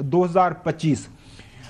2025।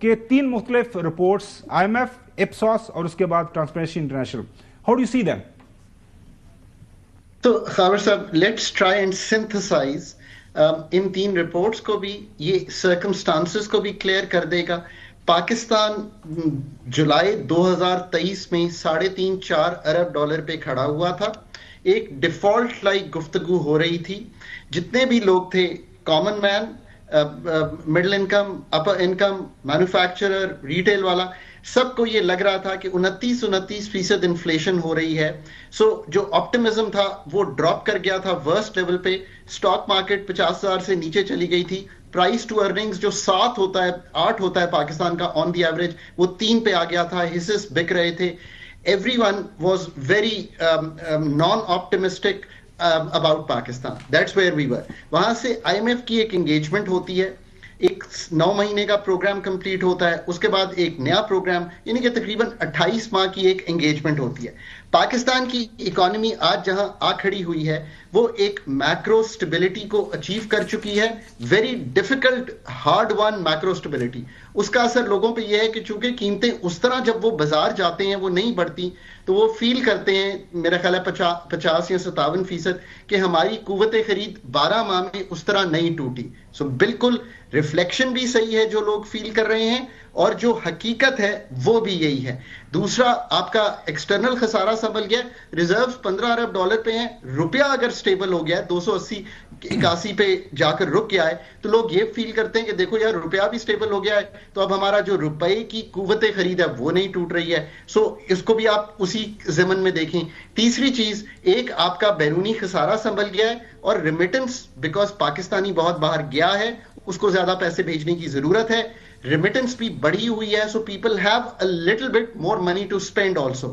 کہ 3 مختلف reports IMF, Ipsos اور اس کے بعد transparency international. How do you see them? تو خاور صاحب لیٹس ٹرائی اینڈ سنتھسائز ان 3 رپورٹس کو بھی. یہ سرکمسٹانسز کو بھی کلیئر کر دے گا. پاکستان جولائی 2023 میں $3.5-4 ارب پہ کھڑا ہوا تھا. ایک ڈیفالٹ لائک گفتگو ہو رہی تھی. جتنے بھی لوگ تھے, کامن مین, مڈل انکم, اپر انکم, مینوفیکچرر, ریٹیل والا, سب کو یہ لگ رہا تھا کہ 29% انفلیشن ہو رہی ہے. سو جو آپٹمزم تھا وہ ڈراپ کر گیا تھا ورسٹ لیول پہ. اسٹاک مارکیٹ 50,000 سے نیچے چلی گئی تھی. پرائز ٹو ارننگز جو 8 ہوتا ہے پاکستان کا آن دی ایوریج, وہ 3 پہ آ گیا تھا. حصص بک رہے تھے. Everyone was very non-optimistic about Pakistan. That's where we were. وہاں سے IMF کی ایک انگیجمنٹ ہوتی ہے, ایک 9 مہینے کا پروگرام کمپلیٹ ہوتا ہے, اس کے بعد ایک نیا پروگرام, یعنی کہ تقریباً 28 ماہ کی ایک انگیجمنٹ ہوتی ہے. پاکستان کی اکانومی آج جہاں آ کھڑی ہوئی ہے وہ ایک میکرو سٹیبلٹی کو اچیو کر چکی ہے. Very difficult hard won macro stability. اس کا اثر لوگوں پہ یہ ہے کہ چونکہ قیمتیں اس طرح جب وہ بازار جاتے ہیں وہ نہیں بڑھتی, تو وہ فیل کرتے ہیں, میرا خیال ہے 50 یا 57% کہ ہماری قوت خرید 12 ماہ میں اس طرح نہیں ٹوٹی. سو بالکل ریفلیکشن بھی صحیح ہے جو لوگ فیل کر رہے ہیں, اور جو حقیقت ہے وہ بھی یہی ہے. دوسرا, آپ کا ایکسٹرنل خسارہ سنبھل گیا. ریزروز $15 ارب پہ ہیں. روپیہ اگر سٹیبل ہو گیا 280-81 پہ جا کر رک گیا ہے, تو لوگ یہ فیل کرتے ہیں کہ دیکھو یار روپیہ بھی سٹیبل ہو گیا ہے, تو اب ہمارا جو روپے کی قوت خرید ہے وہ نہیں ٹوٹ رہی ہے. سو اس کو بھی آپ اسی ضمن میں دیکھیں. تیسری چیز, ایک آپ کا بیرونی خسارہ سنبھل گیا ہے, اور ریمیٹنس, بیکاز پاکستانی بہت باہر گیا ہے, اس کو زیادہ پیسے بھیجنے کی ضرورت ہے, ریمیٹنس بھی بڑھی ہوئی ہے. So people have a little bit more money to spend also.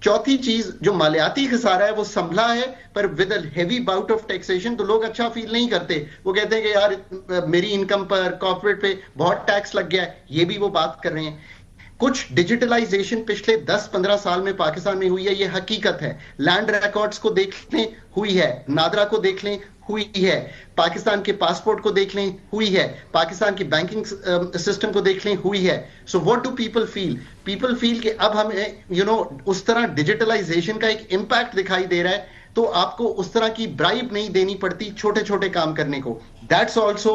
چوتھی چیز, جو مالیاتی خسارہ ہے وہ سنبھلا ہے, پر with a heavy bout of taxation, تو لوگ اچھا فیل نہیں کرتے. وہ کہتے ہیں کہ یار میری انکم پر, کارپوریٹ پہ بہت ٹیکس لگ گیا ہے. یہ بھی وہ بات کر رہے ہیں. کچھ ڈیجیٹلائزیشن پچھلے 10-15 سال میں پاکستان میں ہوئی ہے, یہ حقیقت ہے. لینڈ ریکارڈز کو دیکھ لیں, ہوئی ہے. نادرا کو دیکھ لیں, ہوئی ہے. پاکستان کے پاسپورٹ کو دیکھ لیں, ہوئی ہے. پاکستان کی بینکنگ سسٹم کو دیکھ لیں, ہوئی ہے. So what do people feel? People feel کہ اب ہمیں اس طرح ڈیجیٹلائزیشن کا ایک امپیکٹ دکھائی دے رہا ہے, تو آپ کو اس طرح کی برائب نہیں دینی پڑتی چھوٹے چھوٹے کام کرنے کو. That's also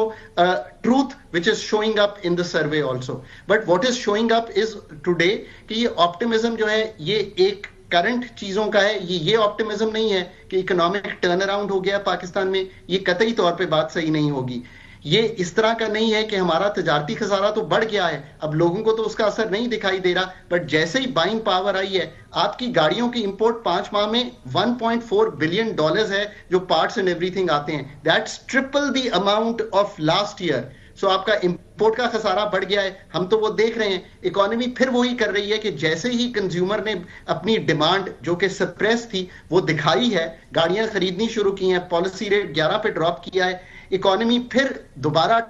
truth which is showing up in the survey also. But what is showing up is today کہ یہ optimism جو ہے یہ ایک کرنٹ چیزوں کا ہے. یہ optimism نہیں ہے کہ اکنامک ٹرن اراؤنڈ ہو گیا پاکستان میں. یہ قطعی طور پہ بات صحیح نہیں ہوگی. یہ اس طرح کا نہیں ہے کہ ہمارا تجارتی خسارہ تو بڑھ گیا ہے, اب لوگوں کو تو اس کا اثر نہیں دکھائی دے رہا, بٹ جیسے ہی بائنگ پاور آئی ہے, آپ کی گاڑیوں کی امپورٹ 5 ماہ میں $1.4 بلین ہے جو پارٹس اینڈ ایوری تھنگ آتے ہیں. That's triple the amount of last year. So آپ کا امپورٹ کا خسارہ بڑھ گیا ہے. ہم تو وہ دیکھ رہے ہیں, اکانومی پھر وہی کر رہی ہے کہ جیسے ہی کنزیومر نے اپنی ڈیمانڈ جو کہ سپریس تھی وہ دکھائی ہے, گاڑیاں خریدنی شروع کی ہیں, پالیسی ریٹ 11 پہ ڈراپ کیا ہے, اکانومی پھر دوبارہ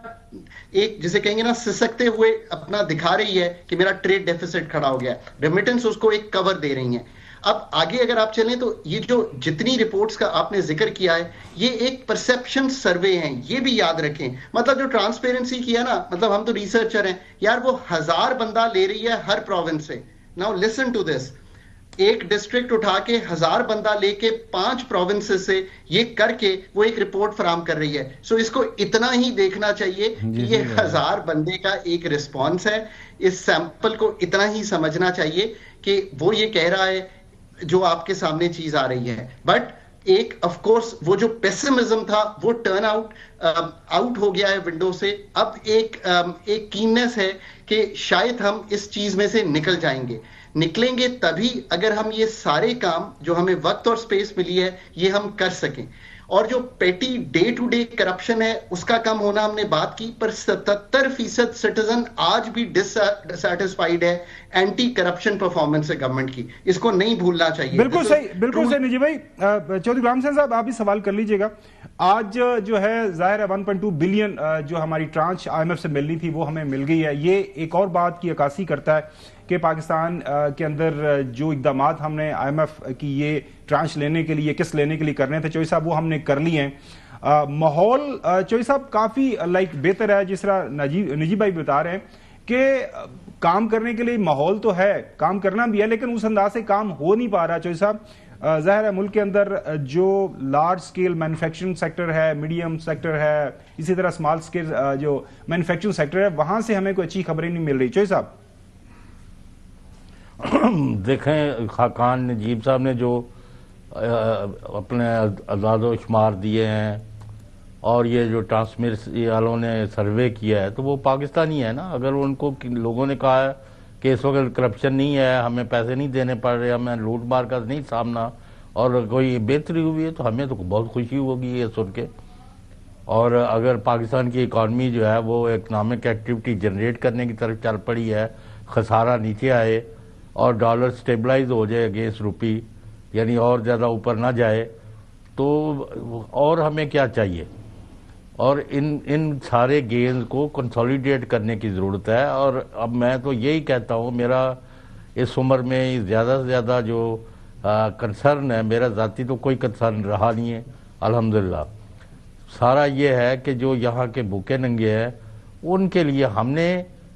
ایک جسے کہیں گے نا سسکتے ہوئے اپنا دکھا رہی ہے کہ میرا ٹریڈ ڈیفیسٹ کھڑا ہو گیا. ریمیٹنس اس کو ایک کور دے رہی ہیں. اب آگے اگر آپ چلیں تو یہ جو جتنی رپورٹس کا آپ نے ذکر کیا ہے یہ ایک پرسیپشن سروے ہیں, یہ بھی یاد رکھیں. مطلب جو ٹرانسپیرنسی کیا نا, مطلب ہم تو ریسرچر ہیں یار, وہ 1000 بندہ لے رہی ہے ہر پروونس سے. ناؤ لسن ٹو دس, ایک ڈسٹرکٹ اٹھا کے 1000 بندہ لے کے 5 پروونسز سے یہ کر کے وہ ایک رپورٹ فراہم کر رہی ہے. سو اس کو اتنا ہی دیکھنا چاہیے کہ یہ 1000 بندے کا ایک رسپانس ہے. اس سیمپل کو اتنا ہی سمجھنا چاہیے کہ وہ یہ کہہ رہا ہے جو آپ کے سامنے چیز آ رہی ہے. بٹ ایک آف کورس وہ جو پیسمزم تھا وہ ٹرن آؤٹ ہو گیا ہے ونڈو سے. اب ایک کیننس ہے کہ شاید ہم اس چیز میں سے نکل جائیں گے. نکلیں گے تبھی اگر ہم یہ سارے کام جو ہمیں وقت اور سپیس ملی ہے یہ ہم کر سکیں. اور جو پیٹی ڈے ٹو ڈے کرپشن ہے اس کا کم ہونا ہم نے بات کی, پر 77% سٹیزن آج بھی ڈسسیٹسفائیڈ ہے اینٹی کرپشن پرفارمنس ہے گورنمنٹ کی. اس کو نہیں بھولنا چاہیے. بالکل صحیح, بالکل صحیح. نجیب بھائی, چودھری غلام حسین صاحب آپ بھی سوال کر لیجئے گا. آج جو ہے ظاہر ہے 1.2 بلین جو ہماری ٹرانچ IMF سے ملنی تھی وہ ہمیں مل گئی ہے. یہ ایک اور بات کی عکاسی کرتا ہے کہ پاکستان کے اندر جو اقدامات ہم نے IMF کی یہ ٹرانچ لینے کے لیے, قسط لینے کے لیے کرنے تھے, چوہی صاحب وہ ہم نے کر لی ہیں. ماحول چوہی صاحب کافی بہتر ہے, جس طرح نجیب بھائی بتا رہے ہیں کہ کام کرنے کے لیے ماحول تو ہے, کام کرنا بھی ہے, لیکن اس انداز سے کام ہو نہیں پا رہا. چوہدری صاحب, ظاہر ہے ملک کے اندر جو لارج سکیل مینوفیکچرنگ سیکٹر ہے, میڈیم سیکٹر ہے, اسی طرح اسمال سکیل جو مینوفیکچرنگ سیکٹر ہے, وہاں سے ہمیں کوئی اچھی خبریں نہیں مل رہی. چوہدری صاحب دیکھیں, خاقان نجیب صاحب نے جو اپنے اعداد و شمار دیے ہیں اور یہ جو ٹرانسمیرسی والوں نے سروے کیا ہے, تو وہ پاکستانی ہے نا. اگر ان کو لوگوں نے کہا ہے کہ اس وقت کرپشن نہیں ہے, ہمیں پیسے نہیں دینے پڑ رہے, ہمیں لوٹ مار کا نہیں سامنا, اور کوئی بہتری ہوئی ہے, تو ہمیں تو بہت خوشی ہوگی یہ سن کے. اور اگر پاکستان کی اکانومی جو ہے وہ اکنامک ایکٹیویٹی جنریٹ کرنے کی طرف چل پڑی ہے, خسارہ نیچے آئے اور ڈالر سٹیبلائز ہو جائے اگینسٹ روپی, یعنی اور زیادہ اوپر نہ جائے, تو اور ہمیں کیا چاہیے. اور ان سارے گینز کو کنسولیڈیٹ کرنے کی ضرورت ہے. اور اب میں تو یہی کہتا ہوں, میرا اس عمر میں زیادہ سے زیادہ جو کنسرن ہے, میرا ذاتی تو کوئی کنسرن رہا نہیں ہے الحمدللہ. سارا یہ ہے کہ جو یہاں کے بھوکے ننگے ہیں ان کے لیے ہم نے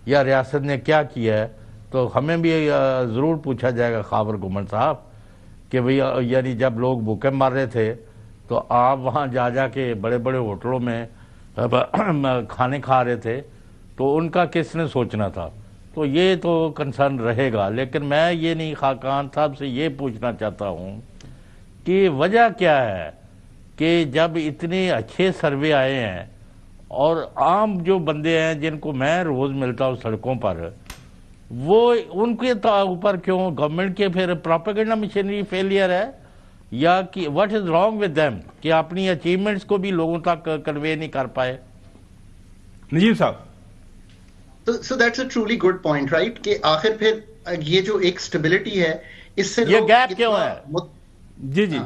یا ریاست نے کیا کیا ہے. تو ہمیں بھی ضرور پوچھا جائے گا خاور گمن صاحب کہ بھئی, یعنی جب لوگ بھوکے مار رہے تھے تو آپ وہاں جا کے بڑے بڑے ہوٹلوں میں کھانے کھا رہے تھے, تو ان کا کس نے سوچنا تھا. تو یہ تو کنسرن رہے گا. لیکن میں یہ نہیں, خاقان صاحب سے یہ پوچھنا چاہتا ہوں کہ وجہ کیا ہے کہ جب اتنے اچھے سروے آئے ہیں اور عام جو بندے ہیں جن کو میں روز ملتا ہوں سڑکوں پر, وہ ان کے اوپر کیوں گورنمنٹ کے پھر پروپیگنڈا مشینری فیلئر ہے, یا کہ what is wrong with them کہ اپنی اچیومنٹس کو بھی لوگوں تک کنوے نہیں کر پائے. نجیب صاحب, so that's a truly good point, right, کہ آخر پھر یہ جو ایک سٹیبلٹی ہے, اس سے یہ گیپ کیوں ہے؟ جی جی,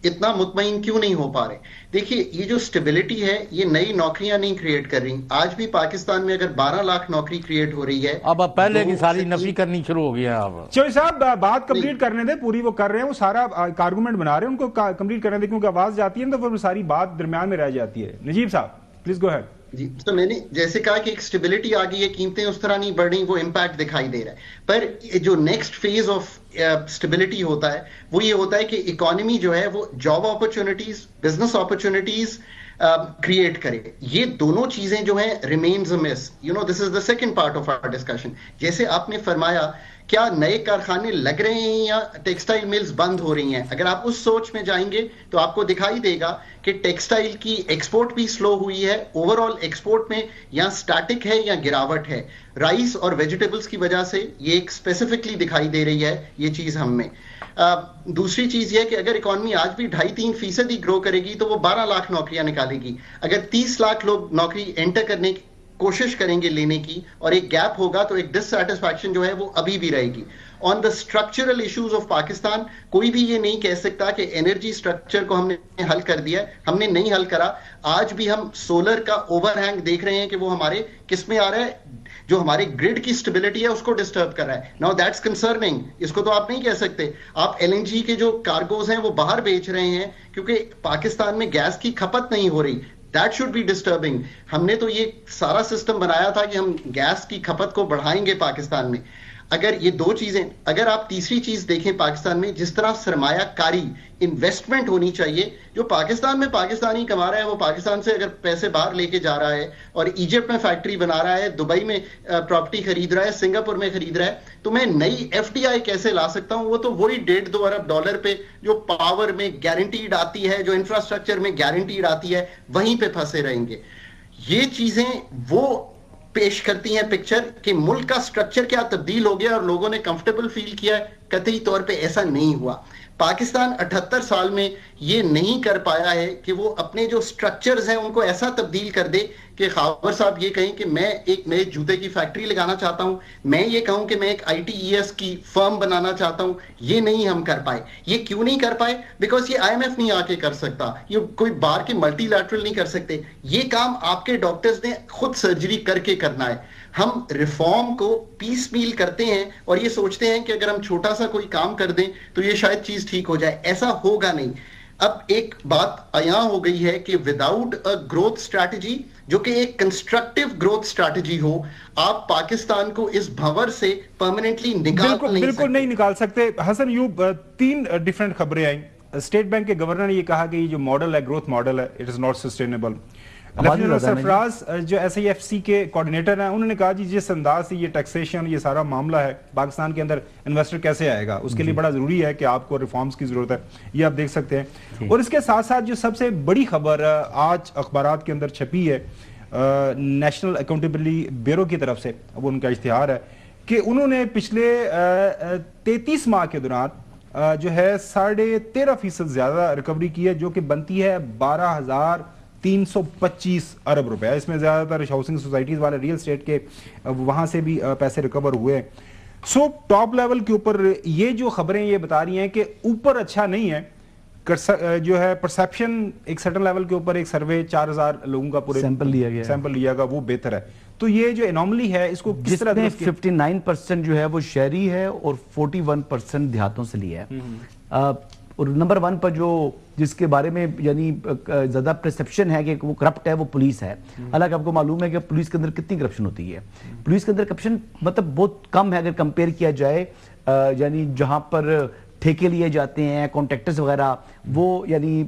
اتنا مطمئن کیوں نہیں ہو پا رہے. دیکھیے, یہ جو سٹیبلٹی ہے یہ نئی نوکریاں نہیں کریٹ کر رہی. آج بھی پاکستان میں اگر 12 لاکھ نوکری کریٹ ہو رہی ہے, اب پہلے کی ساری نفی کرنی شروع ہو گئی ہے. اب چوہدری صاحب بات کمپلیٹ کرنے دیں, پوری وہ کر رہے ہیں, وہ سارا آرگومنٹ بنا رہے ہیں, ان کو کمپلیٹ کرنے دیں, کیونکہ آواز جاتی ہے نا تو پھر ساری بات درمیان میں رہ جاتی ہے. نجیب صاحب پلیز گو ہیڈ. جی, تو میں نے جیسے کہا کہ ایک سٹیبلٹی آ گئی ہے, قیمتیں اس طرح نہیں بڑھ رہی, وہ امپیکٹ دکھائی دے رہا ہے. پر جو نیکسٹ فیز آف سٹیبلٹی ہوتا ہے وہ یہ ہوتا ہے کہ اکانومی جو ہے وہ job opportunities, business opportunities create کرے. یہ دونوں چیزیں جو ہیں remains miss. You know, this is the second part of our discussion. جیسے آپ نے فرمایا, کیا نئے کارخانے لگ رہے ہیں یا ٹیکسٹائل ملز بند ہو رہی ہیں. اگر آپ اس سوچ میں جائیں گے تو آپ کو دکھائی دے گا کہ ٹیکسٹائل کی ایکسپورٹ بھی سلو ہوئی ہے. اوور آل ایکسپورٹ میں یا سٹیٹک ہے یا گراوٹ ہے. رائس اور ویجیٹیبلز کی وجہ سے یہ ایک اسپیسیفکلی دکھائی دے رہی ہے یہ چیز ہم میں. دوسری چیز یہ کہ اگر اکانومی آج بھی 2.5-3% ہی گرو کرے گی تو وہ 12 لاکھ نوکریاں نکالے گی. اگر 30 لاکھ لوگ نوکری انٹر کرنے کی کوشش کریں گے لینے کی اور ایک گیپ ہوگا, تو ایک ڈس سیٹسفیکشن جو ہے وہ ابھی بھی رہے گی. On the structural issues of Pakistan, کوئی بھی یہ نہیں کہہ سکتا کہ انرجی اسٹرکچر کو ہم نے حل کر دیا. ہم نے نہیں حل کرا. آج بھی ہم سولر کا اوور ہینگ دیکھ رہے ہیں کہ وہ ہمارے کس میں آ رہا ہے, جو ہمارے گرڈ کی سٹیبلٹی ہے اس کو ڈسٹرب کر رہا ہے. Now that's concerning. اس کو تو آپ نہیں کہہ سکتے. آپ LNG کے جو کارگوز ہیں وہ باہر بیچ رہے ہیں کیونکہ پاکستان میں گیس کی کھپت نہیں ہو رہی. That should be disturbing. ہم نے تو یہ سارا سسٹم بنایا تھا کہ ہم گیس کی کھپت کو بڑھائیں گے پاکستان میں. اگر یہ دو چیزیں, اگر آپ تیسری چیز دیکھیں پاکستان میں جس طرح سرمایہ کاری انویسٹمنٹ ہونی چاہیے, جو پاکستان میں پاکستانی کما رہا ہے وہ پاکستان سے اگر پیسے باہر لے کے جا رہا ہے اور ایجپٹ میں فیکٹری بنا رہا ہے, دبئی میں پراپرٹی خرید رہا ہے, سنگاپور میں خرید رہا ہے, تو میں نئی FDI کیسے لا سکتا ہوں؟ وہ تو وہی $1.5-2 ارب پہ جو پاور میں گارنٹیڈ آتی ہے, جو انفراسٹرکچر میں گارنٹیڈ آتی ہے, وہیں پہ پھنسے رہیں گے. یہ چیزیں وہ پیش کرتی ہیں پکچر کہ ملک کا سٹرکچر کیا تبدیل ہو گیا اور لوگوں نے کمفرٹیبل فیل کیا ہے. قطعی طور پہ ایسا نہیں ہوا. پاکستان 78 سال میں یہ نہیں کر پایا ہے کہ وہ اپنے جو سٹرکچرز ہیں ان کو ایسا تبدیل کر دے کہ خاور صاحب یہ کہیں کہ میں ایک نئے جوتے کی فیکٹری لگانا چاہتا ہوں, میں یہ کہوں کہ میں ایک ITES کی فرم بنانا چاہتا ہوں. یہ نہیں ہم کر پائے. یہ کیوں نہیں کر پائے؟ بیکاز یہ IMF نہیں آ کے کر سکتا, یہ کوئی باہر کے ملٹی لیٹرل نہیں کر سکتے. یہ کام آپ کے ڈاکٹرز نے خود سرجری کر کے کرنا ہے. ہم ریفارم کو پیس میل کرتے ہیں اور یہ سوچتے ہیں کہ اگر ہم چھوٹا سا کوئی کام کر دیں تو یہ شاید چیز ٹھیک ہو جائے. ایسا ہوگا نہیں. اب ایک بات عیاں ہو گئی ہے کہ وداؤٹ اے گروتھ اسٹریٹجی جو کہ ایک کنسٹرکٹیو گروتھ اسٹریٹجی ہو, آپ پاکستان کو اس بھنور سے پرماننٹلی بالکل نہیں نکال سکتے. حسن ایوب, 3 ڈیفرنٹ خبریں آئیں. اسٹیٹ بینک کے گورنر نے یہ کہا کہ یہ جو ماڈل ہے, گروتھ ماڈل ہے, it is not sustainable. Lieutenant Sarfraz جو ایس آئی ایف سی کے کوارڈینیٹر ہیں, انہوں نے کہا جی جس انداز سے یہ ٹیکسیشن یہ سارا معاملہ ہے, پاکستان کے اندر انویسٹر کیسے آئے گا, اس کے لیے بڑا ضروری ہے کہ آپ کو ریفارمز کی ضرورت ہے. یہ آپ دیکھ سکتے ہیں. اور اس کے ساتھ ساتھ جو سب سے بڑی خبر آج اخبارات کے اندر چھپی ہے, نیشنل اکاؤنٹیبلٹی بیورو کی طرف سے, وہ ان کا اشتہار ہے کہ انہوں نے پچھلے 33 ماہ کے دوران جو ہے 13.5% زیادہ ریکوری کی ہے, جو کہ بنتی ہے 12,325 ارب روپے. اس میں زیادہ تر ہاؤسنگ سوسائٹیز والے ریل اسٹیٹ کے وہاں سے بھی پیسے ریکور ہوئے ہیں. سو ٹاپ لیول کے اوپر یہ جو خبریں یہ بتا رہی ہیں کہ اوپر اچھا نہیں ہے, جو ہے پرسیپشن ایک سرٹن لیول کے اوپر, ایک سروے 4,000 لوگوں کا پورے سیمپل لیا گیا, وہ بہتر ہے. تو یہ جو انوملی ہے اس کو کس طرح 59% جو ہے وہ شہری ہے اور 41% دیہاتوں سے لیا ہے. اور نمبر 1 پر جو جس کے بارے میں یعنی زیادہ پرسیپشن ہے کہ وہ کرپٹ ہے, وہ پولیس ہے. حالانکہ آپ کو معلوم ہے کہ پولیس کے اندر کتنی کرپشن ہوتی ہے. پولیس کے اندر کرپشن مطلب بہت کم ہے اگر کمپیئر کیا جائے, یعنی جہاں پر ٹھیکے لیے جاتے ہیں, کانٹریکٹرز وغیرہ, وہ یعنی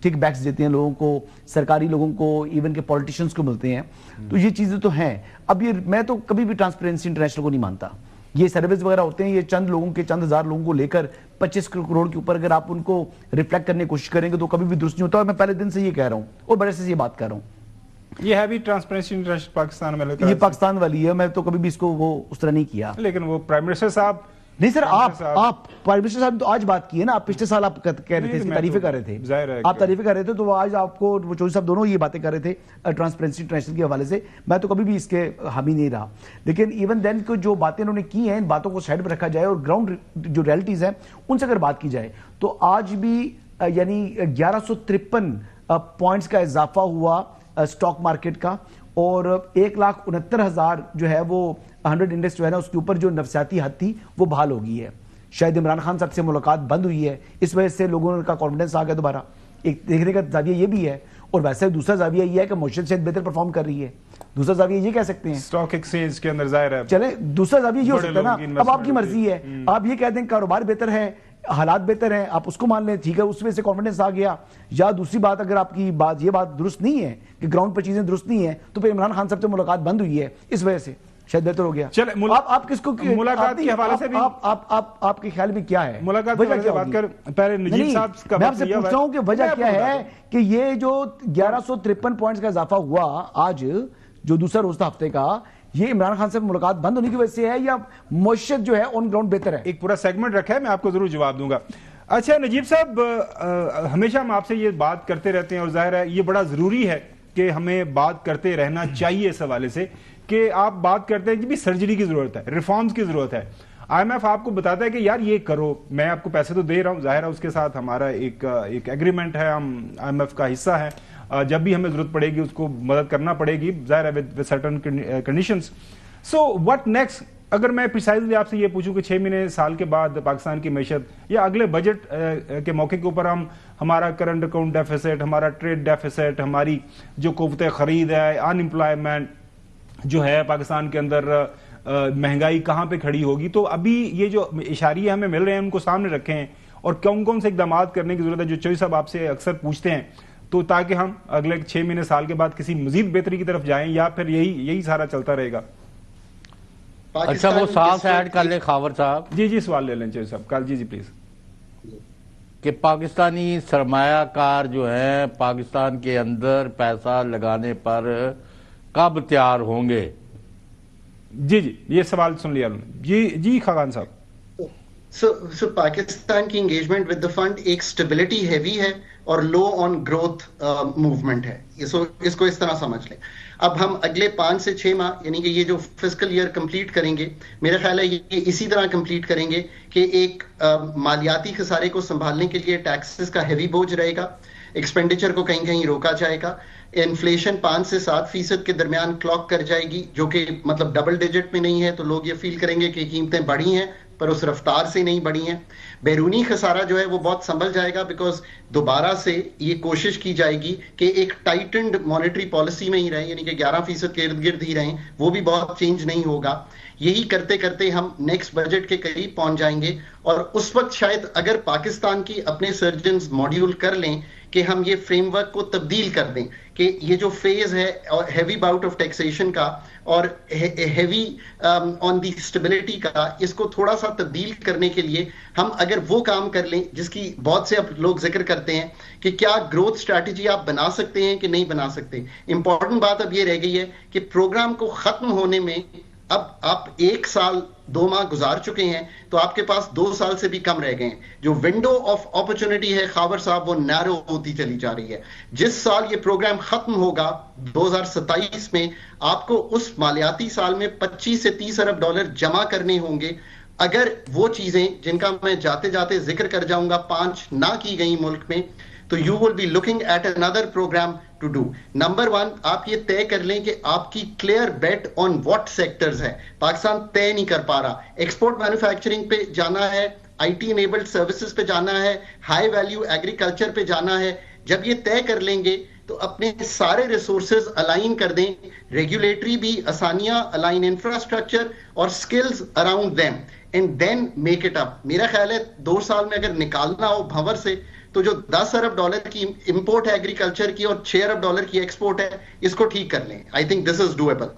ٹک بیکس دیتے ہیں لوگوں کو, سرکاری لوگوں کو, ایون کہ پولیٹیشنز کو ملتے ہیں. تو یہ چیزیں تو ہیں. اب یہ میں تو کبھی بھی ٹرانسپیرنسی انٹرنیشنل کو نہیں مانتا. یہ سروس وغیرہ ہوتے ہیں, یہ چند لوگوں کے, چند ہزار لوگوں کو لے کر 25 کروڑ کے اوپر اگر آپ ان کو ریفلیکٹ کرنے کی کوشش کریں گے تو کبھی بھی درست نہیں ہوتا. اور میں پہلے دن سے یہ کہہ رہا ہوں اور بڑے سے یہ بات کر رہا ہوں. یہ ہے بھی ٹرانسپیرنسی انٹرنیشنل پاکستان میں, یہ پاکستان والی ہے, میں تو کبھی بھی اس کو وہ اس طرح نہیں کیا. لیکن وہ پرائم منسٹر صاحب نہیں سر, آپ پرائم منسٹر صاحب تو آج بات کی ہے نا, آپ پچھلے سال آپ کہہ رہے تھے, اس کی تعریفیں کر رہے تھے, آپ تعریفیں کر رہے تھے, تو وہ آج آپ کو وہ چودھری صاحب دونوں یہ باتیں کر رہے تھے ٹرانسپیرنسی انٹرنیشنل کے حوالے سے. میں تو کبھی بھی اس کے حامی نہیں رہا, لیکن ایون دین کو جو باتیں انہوں نے کی ہیں, ان باتوں کو سائڈ پہ رکھا جائے اور گراؤنڈ جو ریئلٹیز ہیں ان سے اگر بات کی جائے تو آج بھی یعنی 1153 پوائنٹس کا اضافہ ہوا اسٹاک مارکیٹ کا, اور 1,69,000 جو ہے وہ 100 انڈیکس جو ہے نا اس کے اوپر جو نفسیاتی حد تھی وہ بحال ہو گئی ہے. شاید عمران خان صاحب سے ملاقات بند ہوئی ہے, اس وجہ سے لوگوں کا کانفیڈنس آ گیا دوبارہ. ایک دیکھنے کا زاویہ یہ بھی ہے, اور ویسے دوسرا زاویہ یہ ہے کہ معیشت شاید بہتر پرفارم کر رہی ہے. دوسرا زاویہ یہ کہہ سکتے ہیں اسٹاک ایکسچینج کے اندر ظاہر ہے, چلے دوسرا زاویہ یہ ہو سکتا ہے نا, اب آپ کی مرضی ہے, آپ یہ کہہ دیں کاروبار بہتر ہے, حالات بہتر ہیں, آپ اس کو مان لیں, ٹھیک ہے, اس وجہ سے کانفیڈنس آ گیا. یا دوسری بات, اگر آپ کی بات یہ بات درست نہیں ہے کہ گراؤنڈ پر چیزیں درست نہیں ہیں, تو پھر عمران خان صاحب سے ملاقات بند ہوئی ہے, اس وجہ سے شاید بہتر ہو گیا. آپ کس کو ملاقات کے حوالے سے بھی آپ کے خیال میں کیا ہے ملاقات کے حوالے سے بات کر, پہلے نجیب صاحب کا میں آپ سے پوچھ رہا ہوں کہ وجہ کیا ہے کہ یہ جو 1153 پوائنٹس کا اضافہ ہوا آج جو دوسرا روز تھا ہفتے کا, یہ عمران خان سے ملاقات بند ہونے کی وجہ سے ہے یا معیشت جو ہے آن گراؤنڈ بہتر ہے؟ ایک پورا سیگمنٹ رکھا ہے, میں آپ کو ضرور جواب دوں گا. اچھا نجیب صاحب, ہمیشہ ہم آپ سے یہ بات کرتے رہتے ہیں اور ظاہر ہے یہ بڑا ضروری ہے کہ ہمیں بات کرتے رہنا چاہیے اس حوالے سے کہ آپ بات کرتے ہیں کہ بھی سرجری کی ضرورت ہے, ریفارمز کی ضرورت ہے. آئی ایم ایف آپ کو بتاتا ہے کہ یار یہ کرو, میں آپ کو پیسے تو دے رہا ہوں, ظاہر ہے اس کے ساتھ ہمارا ایک ایگریمنٹ ہے, ہم آئی ایم ایف کا حصہ ہے, جب بھی ہمیں ضرورت پڑے گی اس کو مدد کرنا پڑے گی, ظاہر ہے with certain conditions. So what next? اگر میں پریسائزلی آپ سے یہ پوچھوں کہ 6 مہینے سال کے بعد پاکستان کی معیشت یا اگلے بجٹ کے موقع کے اوپر ہمارا کرنٹ اکاؤنٹ ڈیفیسٹ, ہمارا ٹریڈ ڈیفیسٹ, ہماری جو قوت خرید ہے, ان امپلائمنٹ جو ہے پاکستان کے اندر, مہنگائی کہاں پہ کھڑی ہوگی, تو ابھی یہ جو اشاریے ہمیں مل رہے ہیں ان کو سامنے رکھیں اور کون کون سے اقدامات کرنے کی ضرورت ہے جو چودھری صاحب آپ سے اکثر پوچھتے ہیں, تو تاکہ ہم اگلے 6 مہینے سال کے بعد کسی مزید بہتری کی طرف جائیں, یا پھر یہی سارا چلتا رہے گا؟ اچھا وہ سال سے ایڈ کر لیں خاور صاحب. جی سوال لے لیں چودھری صاحب کل. جی پلیز. کہ پاکستانی سرمایہ کار جو ہیں پاکستان کے اندر پیسہ لگانے پر کب تیار ہوں گے؟ جی یہ سوال سن لیا انہوں نے. جی خاقان صاحب. سو پاکستان کی انگیجمنٹ ود دا فنڈ ایک سٹیبلٹی ہیوی ہے اور لو آن گروتھ موومنٹ ہے, اس کو اس طرح سمجھ لیں. اب ہم اگلے 5 سے 6 ماہ یعنی کہ یہ جو فسکل ایئر کمپلیٹ کریں گے, میرا خیال ہے یہ اسی طرح کمپلیٹ کریں گے کہ ایک مالیاتی خسارے کو سنبھالنے کے لیے ٹیکسز کا ہیوی بوجھ رہے گا, ایکسپینڈیچر کو کہیں کہیں روکا جائے گا, انفلیشن 5 سے 7% کے درمیان کلاک کر جائے گی, جو کہ مطلب ڈبل ڈیجٹ میں نہیں ہے, تو لوگ یہ فیل کریں گے کہ قیمتیں بڑھی ہیں پر اس رفتار سے نہیں بڑھی ہیں. بیرونی خسارہ جو ہے وہ بہت سنبھل جائے گا بیکاز دوبارہ سے یہ کوشش کی جائے گی کہ ایک ٹائٹنڈ مانیٹری پالیسی میں ہی رہیں, یعنی کہ 11% کے ارد گرد ہی رہیں, وہ بھی بہت چینج نہیں ہوگا. یہی کرتے کرتے ہم نیکسٹ بجٹ کے قریب پہنچ جائیں گے, اور اس وقت شاید اگر پاکستان کی اپنے سرجنز ماڈیول کر لیں کہ ہم یہ فریم ورک کو تبدیل کر دیں کہ یہ جو فیز ہے ہیوی باؤٹ آف ٹیکسیشن کا اور ہیوی آن دی اسٹیبلٹی کا, اس کو تھوڑا سا تبدیل کرنے کے لیے ہم اگر وہ کام کر لیں جس کی بہت سے اب لوگ ذکر کرتے ہیں کہ کیا گروتھ اسٹریٹجی آپ بنا سکتے ہیں کہ نہیں بنا سکتے. امپورٹنٹ بات اب یہ رہ گئی ہے کہ پروگرام کو ختم ہونے میں اب آپ 1 سال 2 ماہ گزار چکے ہیں, تو آپ کے پاس 2 سال سے بھی کم رہ گئے ہیں. جو ونڈو آف اپرچونٹی ہے خاور صاحب وہ نیرو ہوتی چلی جا رہی ہے. جس سال یہ پروگرام ختم ہوگا 2027 میں, آپ کو اس مالیاتی سال میں 25 سے 30 ارب ڈالر جمع کرنے ہوں گے. اگر وہ چیزیں جن کا میں جاتے جاتے ذکر کر جاؤں گا 5 نہ کی گئی ملک میں, تو you will be looking at اندر پروگرام ٹو ڈو. نمبر 1 آپ یہ طے کر لیں کہ آپ کی clear bet on what sectors ہے. پاکستان طے نہیں کر پا رہا. ایکسپورٹ مینوفیکچرنگ پہ جانا ہے, آئی ٹی انیبلڈ سروسز پہ جانا ہے, ہائی ویلیو ایگریکلچر پہ جانا ہے. جب یہ طے کر لیں گے تو اپنے سارے ریسورسز الائن کر دیں, ریگولیٹری بھی آسانیاں الائن, انفراسٹرکچر اور skills around them, and then make it up. میرا خیال ہے 2 سال میں اگر نکالنا ہو بھنور سے تو جو 10 ارب ڈالر کی امپورٹ ہے ایگریکلچر کی اور 6 ارب ڈالر کی ایکسپورٹ ہے, اس کو ٹھیک کر لیں. I think this is doable.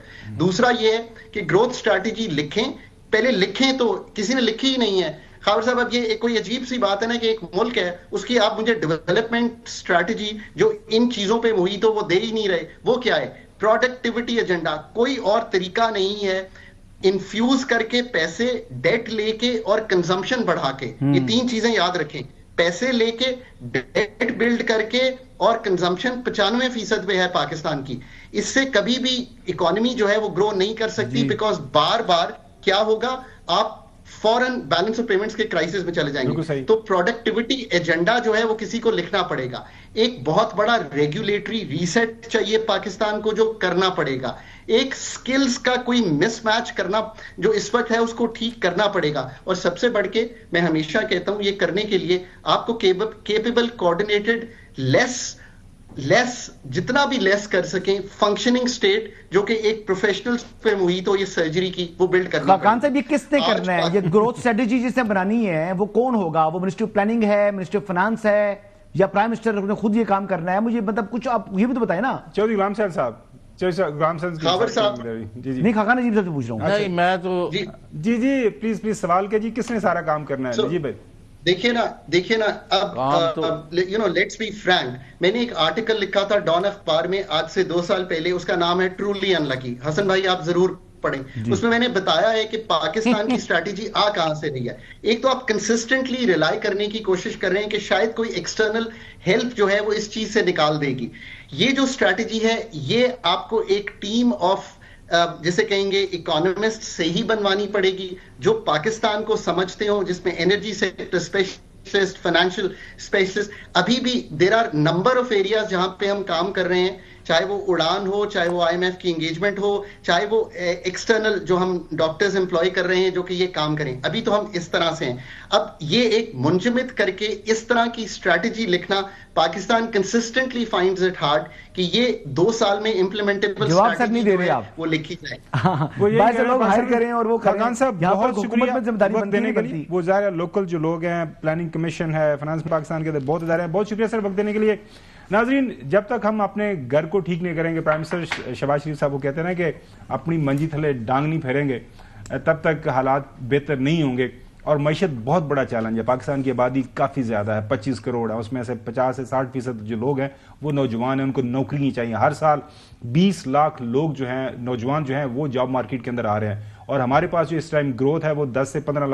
دوسرا یہ ہے کہ گروتھ اسٹریٹجی لکھیں, پہلے لکھیں تو کسی نے لکھی ہی نہیں ہے. خاور صاحب اب یہ کوئی عجیب سی بات ہے نا کہ ایک ملک ہے اس کی آپ مجھے ڈیولپمنٹ اسٹریٹجی جو ان چیزوں پہ محیط ہو وہ دے ہی نہیں رہے. وہ کیا ہے؟ Productivity agenda. کوئی اور طریقہ نہیں ہے انفیوز کر کے پیسے, ڈیٹ لے کے اور کنزمپشن بڑھا کے. یہ 3 چیزیں یاد رکھیں, پیسے لے کے, ڈیٹ بلڈ کر کے اور کنزمپشن 95% پہ ہے پاکستان کی. اس سے کبھی بھی اکانومی جو ہے وہ گرو نہیں کر سکتی, بیکاز بار بار کیا ہوگا, آپ فورن بیلنس آف پیمنٹس کے کرائسس میں چلے جائیں گے. تو پروڈکٹیوٹی ایجنڈا جو ہے وہ کسی کو لکھنا پڑے گا. ایک بہت بڑا ریگولیٹری ریسیٹ چاہیے پاکستان کو جو کرنا پڑے گا. ایک سکلز کا کوئی مس میچ کرنا جو اس وقت ہے اس کو ٹھیک کرنا پڑے گا. اور سب سے بڑھ کے میں ہمیشہ کہتا ہوں یہ کرنے کے لیے آپ کو کیپیبل, کوآرڈینیٹڈ, لیس جتنا بھی لیس کر سکیں فنکشننگ سٹیٹ جو کہ ایک پروفیشنل پہ محیط ہو یہ سرجری کی, وہ بلڈ کرنا پڑے گا. خاقان صاحب یہ کس نے کرنا ہے؟ یہ گروتھ اسٹریٹجی جس نے بنانی ہے وہ کون ہوگا؟ وہ منسٹری آف پلاننگ ہے, منسٹری آف فائنانس ہے, یا پرائم منسٹر نے خود یہ کام کرنا ہے؟ مجھے مطلب کچھ آپ یہ بھی تو بتائیں نا. چودھری غلام صاحب خاور صاحب نہیں, خاقان عجیب سے پوچھ رہا ہوں. نہیں میں تو جی پلیز سوال کیا جی, کس نے سارا کام کرنا ہے؟ جی بھائی دیکھیے نا اب لیٹس بی فرینک. میں نے ایک آرٹیکل لکھا تھا ڈان اخبار میں آج سے 2 سال پہلے, اس کا نام ہے ٹرولی ان لکی. حسن بھائی آپ ضرور پڑھیں. اس میں نے بتایا ہے کہ پاکستان کی اسٹریٹجی کہاں سے رہی ہے. ایک تو آپ کنسسٹنٹلی ریلائی کرنے کی کوشش کر رہے ہیں کہ شاید کوئی ایکسٹرنل ہیلپ جو ہے وہ اس چیز سے نکال دے گی. یہ جو اسٹریٹجی ہے یہ آپ کو ایک ٹیم آف جسے کہیں گے اکانومسٹ سے ہی بنوانی پڑے گی جو پاکستان کو سمجھتے ہوں, جس میں energy sector specialist, financial specialist. ابھی بھی there are number of areas جہاں پہ ہم کام کر رہے ہیں, چاہے وہ اڑان ہو, چاہے وہ IMF کی انگیجمنٹ ہو, چاہے وہ ایکسٹرنل جو ہم ڈاکٹرز امپلائی کر رہے ہیں جو کہ یہ کام کریں. ابھی تو ہم اس طرح سے ہیں. اب یہ ایک منجمد کر کے اس طرح کی اسٹریٹجی لکھنا Pakistan consistently finds it hard کہ یہ 2 سال میں امپلیمنٹیبل اسٹریٹجی وہ لکھی جائے. بعض لوگ ہائر کریں اور وہ خاقان صاحب بہت شکریہ وقت دینے کے لیے. وہ ظاہر لوکل جو لوگ ہیں, پلاننگ کمیشن ہے, فائنانس پاکستان کے بہت ادارے ہیں, بہت شکریہ سر وقت دینے کے لیے. ناظرین, جب تک ہم اپنے گھر کو ٹھیک نہیں کریں گے, پرائم منسٹر شہباز شریف صاحب وہ کہتے ہیں نا کہ اپنی منجی تھلے ڈانگ نہیں پھیریں گے, تب تک حالات بہتر نہیں ہوں گے. اور معیشت بہت بڑا چیلنج ہے. پاکستان کی آبادی کافی زیادہ ہے, 25 کروڑ ہے, اس میں سے 50 سے 60% جو لوگ ہیں وہ نوجوان ہیں, ان کو نوکری نہیں چاہیے. ہر سال 20 لاکھ لوگ جو ہیں, نوجوان جو ہیں وہ جاب مارکیٹ کے اندر آ رہے ہیں, اور ہمارے پاس جو اس ٹائم گروتھ ہے وہ 10 سے 15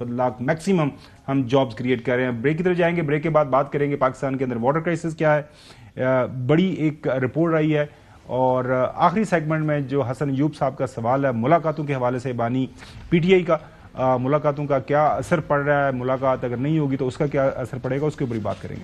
لاکھ میکسیمم ہم جابز کریٹ کر رہے ہیں. بریک کی طرف جائیں گے, بریک کے بعد بات کریں گے پاکستان کے اندر واٹر کرائسس کیا ہے. بڑی ایک رپورٹ آئی ہے, اور آخری سیگمنٹ میں جو حسن ایوب صاحب کا سوال ہے ملاقاتوں کے حوالے سے, بانی PTI کا ملاقاتوں کا کیا اثر پڑ رہا ہے, ملاقات اگر نہیں ہوگی تو اس کا کیا اثر پڑے گا, اس کے اوپر بات کریں گے.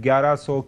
1100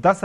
10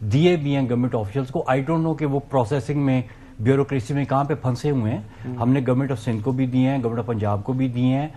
دیے بھی ہیں گورنمنٹ آفیشلس کو. آئی ڈونٹ نو کہ وہ پروسیسنگ میں بیوروکریسی میں کہاں پہ پھنسے ہوئے ہیں. ہم نے گورنمنٹ آف سندھ کو بھی دیے ہیں, گورنمنٹ آف پنجاب کو بھی دیے ہیں,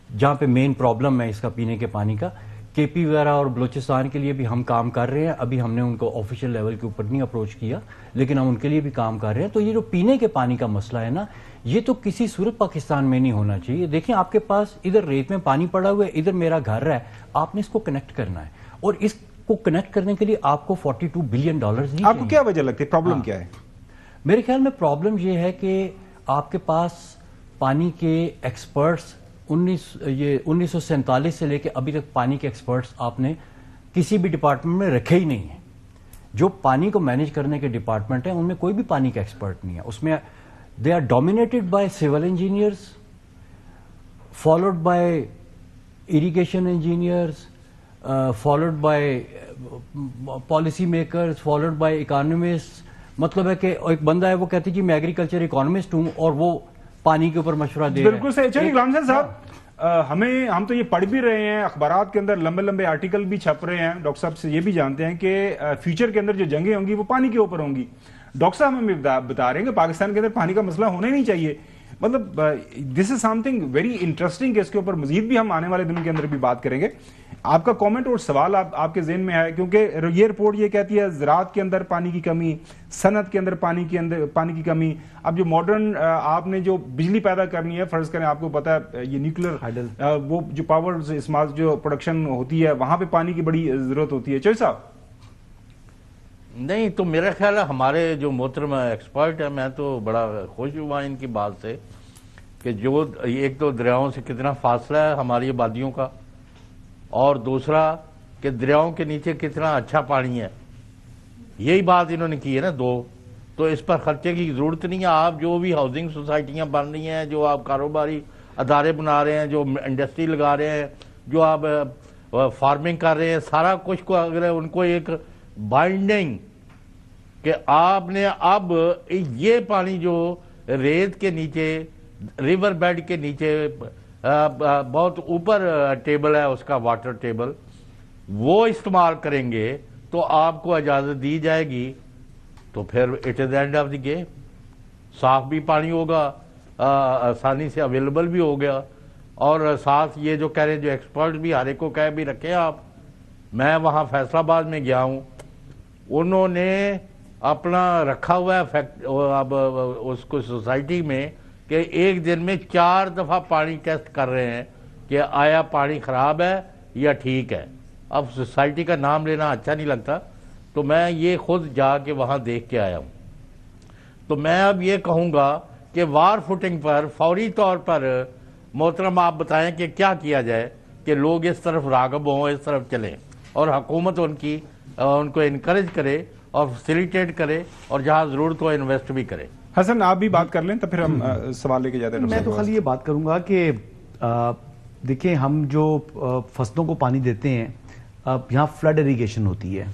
جہاں پہ مین پرابلم ہے اس کا پینے کے پانی کا. کے پی وغیرہ اور بلوچستان کے لیے بھی ہم کام کر رہے ہیں. ابھی ہم نے ان کو آفیشیل لیول کے اوپر نہیں اپروچ کیا, لیکن ہم ان کے لیے بھی کام کر رہے ہیں. تو یہ جو پینے کے پانی کا مسئلہ ہے نا, یہ تو کسی صورت پاکستان میں نہیں ہونا چاہیے. دیکھیں آپ کے پاس ادھر ریت میں پانی پڑا ہوا ہے, ادھر میرا گھر ہے, آپ نے اس کو کنیکٹ کرنا ہے, اور اس کو کنیکٹ کرنے کے لیے آپ کو $42 بلین نہیں. آپ کو کیا وجہ لگتی ہے, پرابلم کیا ہے؟ میرے خیال میں پرابلم یہ ہے کہ آپ کے پاس پانی کے ایکسپرٹس 1947 سے لے کے ابھی تک پانی کے ایکسپرٹس آپ نے کسی بھی ڈپارٹمنٹ میں رکھے ہی نہیں ہیں. جو پانی کو مینیج کرنے کے ڈپارٹمنٹ ہیں ان میں کوئی بھی پانی کا ایکسپرٹ نہیں ہے. اس میں they are dominated by civil engineers, followed by irrigation engineers, followed by policy makers, followed by economist. مطلب ہے کہ ایک بندہ ہے وہ کہتی جی میں ایگریکلچر اکانومسٹ ہوں, اور وہ پانی کے اوپر مشورہ دے رہے ہیں. بالکل صحیح. چلیے غلام حسین صاحب, ہم تو یہ پڑھ بھی رہے ہیں, اخبارات کے اندر لمبے لمبے آرٹیکل بھی چھپ رہے ہیں. ڈاکٹر صاحب سے یہ بھی جانتے ہیں کہ فیوچر کے اندر جو جنگیں ہوں گی وہ پانی کے اوپر ہوں گی. ڈاکٹر صاحب ہمیں بتا رہے ہیں کہ پاکستان کے اندر پانی کا مسئلہ ہونا ہی نہیں چاہیے. مطلب دس از سم تھنگ ویری انٹرسٹنگ کہ اس کے اوپر مزید بھی ہم آنے والے دنوں کے اندر بھی بات کریں گے. آپ کا کامنٹ اور سوال آپ کے ذہن میں ہے, کیونکہ یہ رپورٹ یہ کہتی ہے زراعت کے اندر پانی کی کمی, صنعت کے اندر پانی کی کمی. اب جو ماڈرن آپ نے جو بجلی پیدا کرنی ہے, فرض کریں آپ کو پتا ہے یہ نیوکلر وہ جو پاور اسمارٹ جو پروڈکشن ہوتی ہے وہاں پہ پانی کی بڑی ضرورت ہوتی ہے. چوہی صاحب نہیں, تو میرا خیال ہے ہمارے جو محترم ایکسپرٹ ہیں, میں تو بڑا خوش ہوا ان کی بات سے کہ جو ایک تو دریاؤں سے کتنا فاصلہ ہے ہماری آبادیوں کا, اور دوسرا کہ دریاؤں کے نیچے کتنا اچھا پانی ہے. یہی بات انہوں نے کی ہے نا دو. تو اس پر خرچے کی ضرورت نہیں ہے. آپ جو بھی ہاؤسنگ سوسائٹیاں بن رہی ہیں, جو آپ کاروباری ادارے بنا رہے ہیں, جو انڈسٹری لگا رہے ہیں, جو آپ فارمنگ کر رہے ہیں, سارا کچھ کو اگر ان کو ایک بائنڈنگ کہ آپ نے اب یہ پانی جو ریت کے نیچے, ریور بیڈ کے نیچے بہت اوپر ٹیبل ہے اس کا واٹر ٹیبل, وہ استعمال کریں گے تو آپ کو اجازت دی جائے گی. تو پھر it is and of the game. صاف بھی پانی ہوگا, آسانی سے اویلیبل بھی ہو گیا, اور ساتھ یہ جو کہہ رہے ہیں جو ایکسپرٹ بھی ہر ایک کو کہہ بھی رکھے آپ. میں وہاں فیصل آباد میں گیا ہوں, انہوں نے اپنا رکھا ہوا ہے اب اس کو سوسائٹی میں کہ ایک دن میں 4 دفعہ پانی ٹیسٹ کر رہے ہیں کہ آیا پانی خراب ہے یا ٹھیک ہے. اب سوسائٹی کا نام لینا اچھا نہیں لگتا, تو میں یہ خود جا کے وہاں دیکھ کے آیا ہوں. تو میں اب یہ کہوں گا کہ وار فوٹنگ پر فوری طور پر محترم آپ بتائیں کہ کیا کیا جائے کہ لوگ اس طرف راغب ہوں, اس طرف چلیں, اور حکومت ان کو انکریج کرے اور فیسیلیٹیٹ کرے, اور جہاں ضرورت ہو انویسٹ بھی کرے. حسن آپ بھی بات کر لیں تو پھر ہم سوال لے کے جاتے ہیں. میں تو خالی یہ بات کروں گا کہ دیکھیں ہم جو فصلوں کو پانی دیتے ہیں, یہاں فلڈ اریگیشن ہوتی ہے,